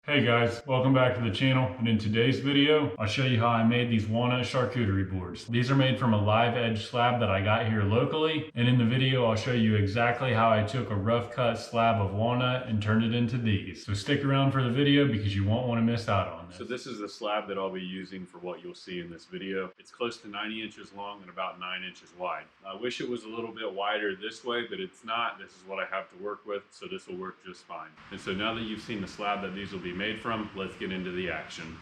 Hey guys, welcome back to the channel, and in today's video, I'll show you how I made these walnut charcuterie boards. These are made from a live edge slab that I got here locally, and in the video I'll show you exactly how I took a rough cut slab of walnut and turned it into these. So stick around for the video because you won't want to miss out on this. So this is the slab that I'll be using for what you'll see in this video. It's close to 90 inches long and about 9 inches wide. I wish it was a little bit wider this way, but it's not. This is what I have to work with, so this will work just fine. And so now that you've seen the slab that these will be made from, let's get into the action.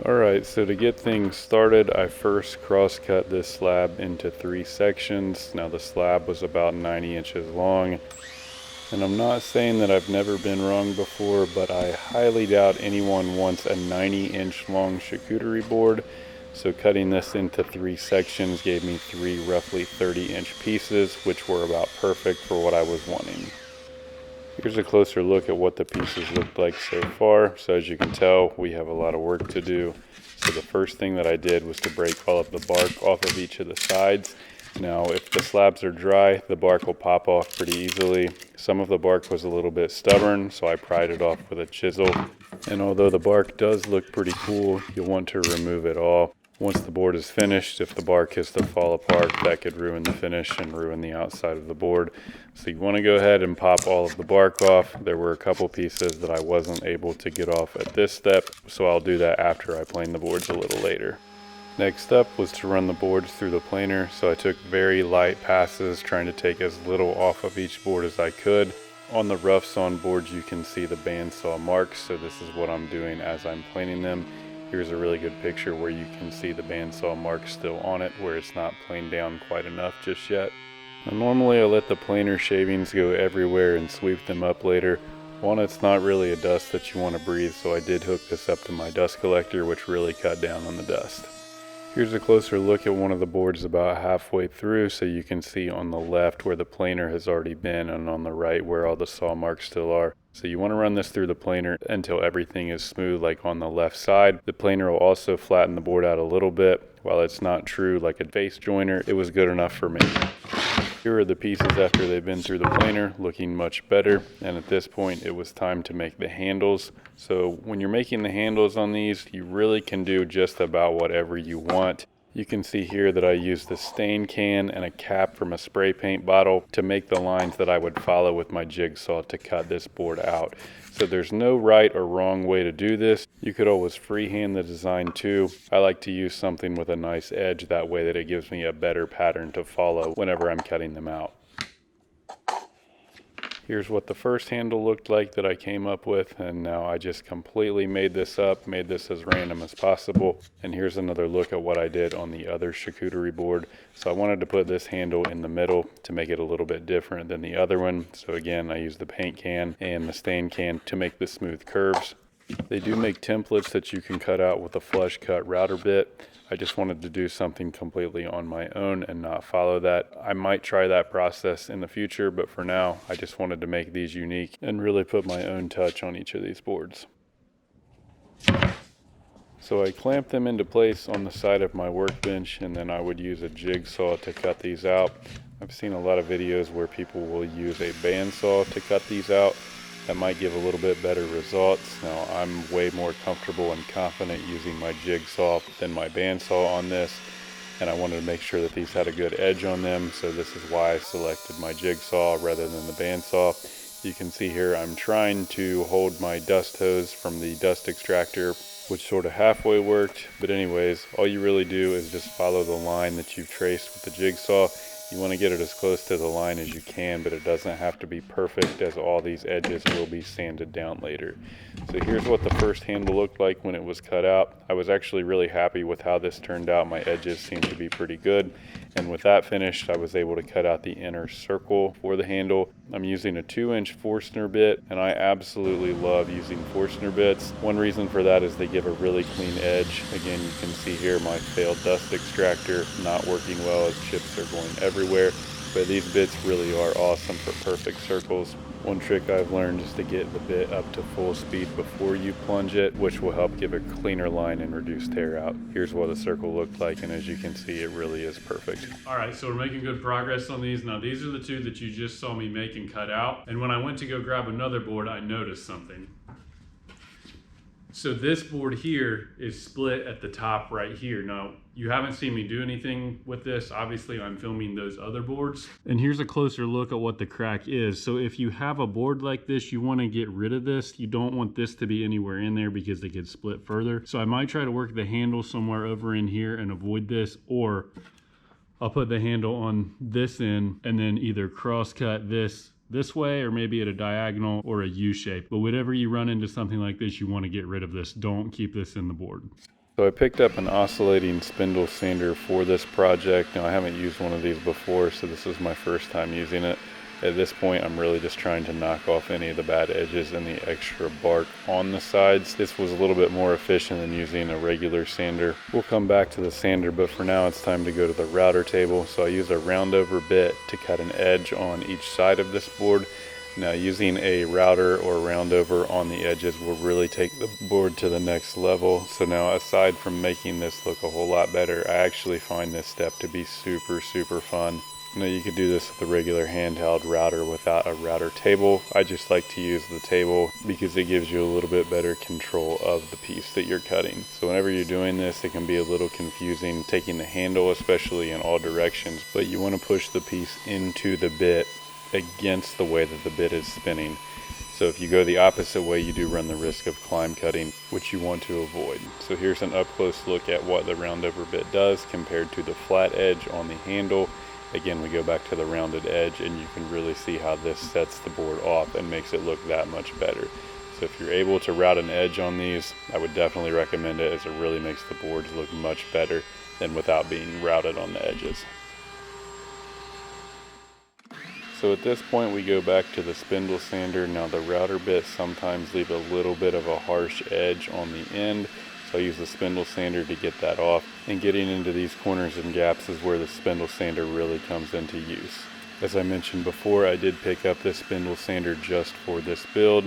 Alright, so to get things started, I first cross-cut this slab into 3 sections. Now the slab was about 90 inches long. And I'm not saying that I've never been wrong before, but I highly doubt anyone wants a 90-inch long charcuterie board. So cutting this into 3 sections gave me 3 roughly 30-inch pieces, which were about perfect for what I was wanting. Here's a closer look at what the pieces looked like so far. So as you can tell, we have a lot of work to do. So the first thing that I did was to break all of the bark off of each of the sides. Now, if the slabs are dry, the bark will pop off pretty easily. Some of the bark was a little bit stubborn, so I pried it off with a chisel. And although the bark does look pretty cool, you'll want to remove it all. Once the board is finished, if the bark is to fall apart, that could ruin the finish and ruin the outside of the board. So you want to go ahead and pop all of the bark off. There were a couple pieces that I wasn't able to get off at this step, so I'll do that after I plane the boards a little later. Next up was to run the boards through the planer, so I took very light passes, trying to take as little off of each board as I could. On the rough sawn boards you can see the bandsaw marks, so this is what I'm doing as I'm planing them. Here's a really good picture where you can see the bandsaw marks still on it, where it's not planed down quite enough just yet. Now, normally I let the planer shavings go everywhere and sweep them up later. Walnut's not really a dust that you want to breathe, so I did hook this up to my dust collector, which really cut down on the dust. Here's a closer look at one of the boards about halfway through, so you can see on the left where the planer has already been and on the right where all the saw marks still are. So you want to run this through the planer until everything is smooth, like on the left side. The planer will also flatten the board out a little bit. While it's not true like a face joiner, it was good enough for me. Here are the pieces after they've been through the planer, looking much better. And at this point, it was time to make the handles. So when you're making the handles on these, you really can do just about whatever you want. You can see here that I used a stain can and a cap from a spray paint bottle to make the lines that I would follow with my jigsaw to cut this board out. So there's no right or wrong way to do this. You could always freehand the design too. I like to use something with a nice edge, that way that it gives me a better pattern to follow whenever I'm cutting them out. Here's what the first handle looked like that I came up with, and now I just completely made this up, made this as random as possible. And here's another look at what I did on the other charcuterie board. So I wanted to put this handle in the middle to make it a little bit different than the other one. So again, I used the paint can and the stain can to make the smooth curves. They do make templates that you can cut out with a flush cut router bit. I just wanted to do something completely on my own and not follow that. I might try that process in the future, but for now, I just wanted to make these unique and really put my own touch on each of these boards. So I clamped them into place on the side of my workbench, and then I would use a jigsaw to cut these out. I've seen a lot of videos where people will use a bandsaw to cut these out. That might give a little bit better results. Now, I'm way more comfortable and confident using my jigsaw than my bandsaw on this, and I wanted to make sure that these had a good edge on them, so this is why I selected my jigsaw rather than the bandsaw. You can see here I'm trying to hold my dust hose from the dust extractor, which sort of halfway worked, but anyways, all you really do is just follow the line that you've traced with the jigsaw. You want to get it as close to the line as you can, but it doesn't have to be perfect, as all these edges will be sanded down later. So here's what the first handle looked like when it was cut out. I was actually really happy with how this turned out. My edges seemed to be pretty good. And with that finished, I was able to cut out the inner circle for the handle. I'm using a 2-inch Forstner bit, and I absolutely love using Forstner bits. One reason for that is they give a really clean edge. Again, you can see here my failed dust extractor not working well as chips are going everywhere. But these bits really are awesome for perfect circles. One trick I've learned is to get the bit up to full speed before you plunge it, which will help give a cleaner line and reduce tear out. Here's what a circle looked like, and as you can see, it really is perfect. All right, so we're making good progress on these. Now, these are the two that you just saw me make and cut out. And when I went to go grab another board, I noticed something. So this board here is split at the top right here. Now, you haven't seen me do anything with this. Obviously, I'm filming those other boards. And here's a closer look at what the crack is. So if you have a board like this, you want to get rid of this. You don't want this to be anywhere in there because they could split further. So I might try to work the handle somewhere over in here and avoid this, or I'll put the handle on this end and then either cross cut this way, or maybe at a diagonal or a U shape. But whenever you run into something like this, you want to get rid of this. Don't keep this in the board. So I picked up an oscillating spindle sander for this project. Now I haven't used one of these before, so this is my first time using it. At this point, I'm really just trying to knock off any of the bad edges and the extra bark on the sides. This was a little bit more efficient than using a regular sander. We'll come back to the sander, but for now it's time to go to the router table. So I use a roundover bit to cut an edge on each side of this board. Now using a router or roundover on the edges will really take the board to the next level. So now, aside from making this look a whole lot better, I actually find this step to be super fun. Now you could do this with a regular handheld router without a router table. I just like to use the table because it gives you a little bit better control of the piece that you're cutting. So whenever you're doing this, it can be a little confusing taking the handle, especially in all directions, but you want to push the piece into the bit against the way that the bit is spinning. So if you go the opposite way, you do run the risk of climb cutting, which you want to avoid. So here's an up close look at what the roundover bit does compared to the flat edge on the handle. Again, we go back to the rounded edge and you can really see how this sets the board off and makes it look that much better. So if you're able to route an edge on these, I would definitely recommend it, as it really makes the boards look much better than without being routed on the edges. So at this point we go back to the spindle sander. Now the router bits sometimes leave a little bit of a harsh edge on the end. So I use the spindle sander to get that off, and getting into these corners and gaps is where the spindle sander really comes into use. As I mentioned before, I did pick up this spindle sander just for this build.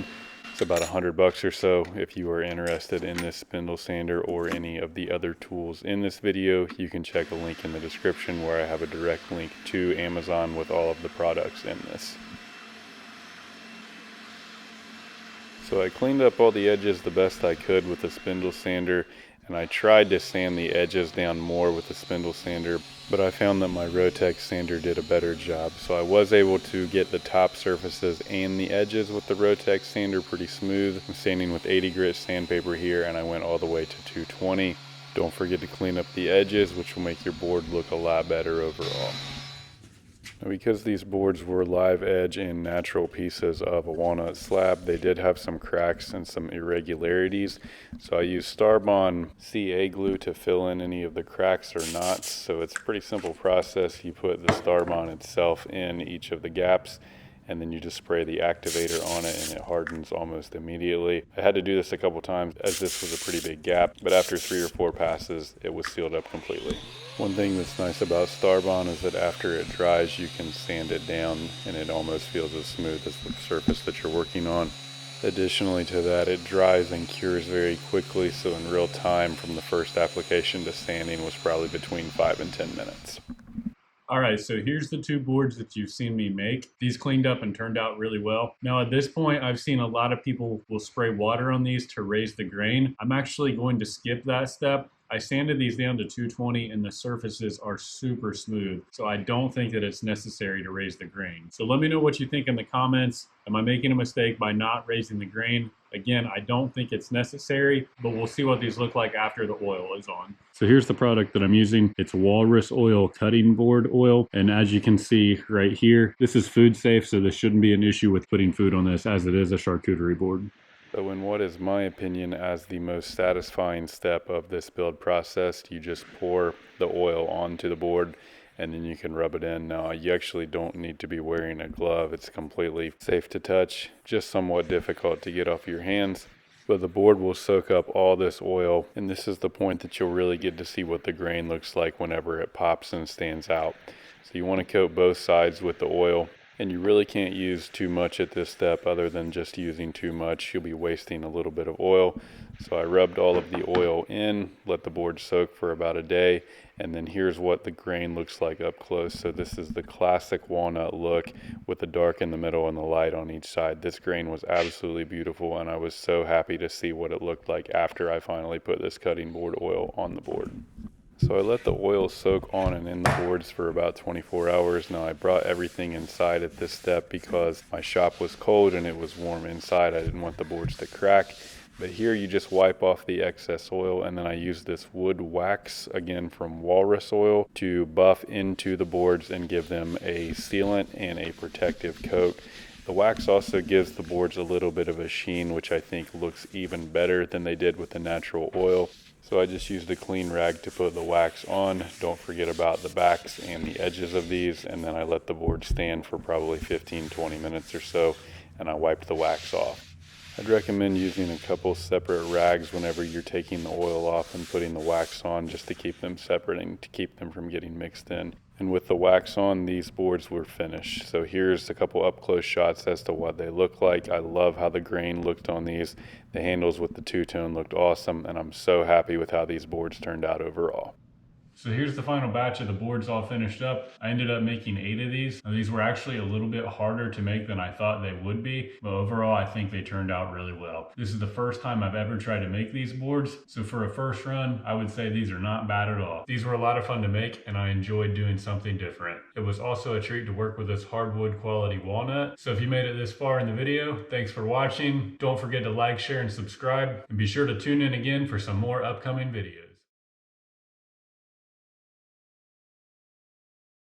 It's about $100 or so. If you are interested in this spindle sander or any of the other tools in this video, you can check a link in the description where I have a direct link to Amazon with all of the products in this. So I cleaned up all the edges the best I could with the spindle sander, and I tried to sand the edges down more with the spindle sander, but I found that my Rotex sander did a better job. So I was able to get the top surfaces and the edges with the Rotex sander pretty smooth. I'm sanding with 80 grit sandpaper here, and I went all the way to 220. Don't forget to clean up the edges, which will make your board look a lot better overall. Now, because these boards were live edge and natural pieces of a walnut slab, they did have some cracks and some irregularities. So I used Starbond CA glue to fill in any of the cracks or knots. So it's a pretty simple process. You put the Starbond itself in each of the gaps, and then you just spray the activator on it and it hardens almost immediately. I had to do this a couple times as this was a pretty big gap, but after 3 or 4 passes, it was sealed up completely. One thing that's nice about Starbond is that after it dries, you can sand it down and it almost feels as smooth as the surface that you're working on. Additionally to that, it dries and cures very quickly, so in real time from the first application to sanding was probably between 5 and 10 minutes. All right, so here's the 2 boards that you've seen me make. These cleaned up and turned out really well. Now at this point, I've seen a lot of people will spray water on these to raise the grain. I'm actually going to skip that step. I sanded these down to 220 and the surfaces are super smooth. So I don't think that it's necessary to raise the grain. So let me know what you think in the comments. Am I making a mistake by not raising the grain? Again, I don't think it's necessary, but we'll see what these look like after the oil is on. So here's the product that I'm using. It's walrus oil cutting board oil. And as you can see right here, this is food safe, so this shouldn't be an issue with putting food on this, as it is a charcuterie board. So in what is my opinion as the most satisfying step of this build process, you just pour the oil onto the board and then you can rub it in. Now you actually don't need to be wearing a glove. It's completely safe to touch, just somewhat difficult to get off your hands. But the board will soak up all this oil, and this is the point that you'll really get to see what the grain looks like whenever it pops and stands out. So you want to coat both sides with the oil. And you really can't use too much at this step other than just using too much. You'll be wasting a little bit of oil. So I rubbed all of the oil in, let the board soak for about a day, and then here's what the grain looks like up close. So this is the classic walnut look with the dark in the middle and the light on each side. This grain was absolutely beautiful, and I was so happy to see what it looked like after I finally put this cutting board oil on the board. So I let the oil soak on and in the boards for about 24 hours. Now I brought everything inside at this step because my shop was cold and it was warm inside. I didn't want the boards to crack. But here you just wipe off the excess oil, and then I use this wood wax, again from walrus oil, to buff into the boards and give them a sealant and a protective coat. The wax also gives the boards a little bit of a sheen, which I think looks even better than they did with the natural oil. So I just used a clean rag to put the wax on. Don't forget about the backs and the edges of these, and then I let the board stand for probably 15-20 minutes or so, and I wiped the wax off. I'd recommend using a couple separate rags whenever you're taking the oil off and putting the wax on, just to keep them separate and to keep them from getting mixed in. And with the wax on, these boards were finished. So here's a couple up close shots as to what they look like. I love how the grain looked on these. The handles with the two-tone looked awesome, and I'm so happy with how these boards turned out overall. So here's the final batch of the boards all finished up. I ended up making 8 of these. Now, these were actually a little bit harder to make than I thought they would be, but overall I think they turned out really well. This is the first time I've ever tried to make these boards, so for a first run, I would say these are not bad at all. These were a lot of fun to make, and I enjoyed doing something different. It was also a treat to work with this hardwood quality walnut. So if you made it this far in the video, thanks for watching. Don't forget to like, share, and subscribe, and be sure to tune in again for some more upcoming videos.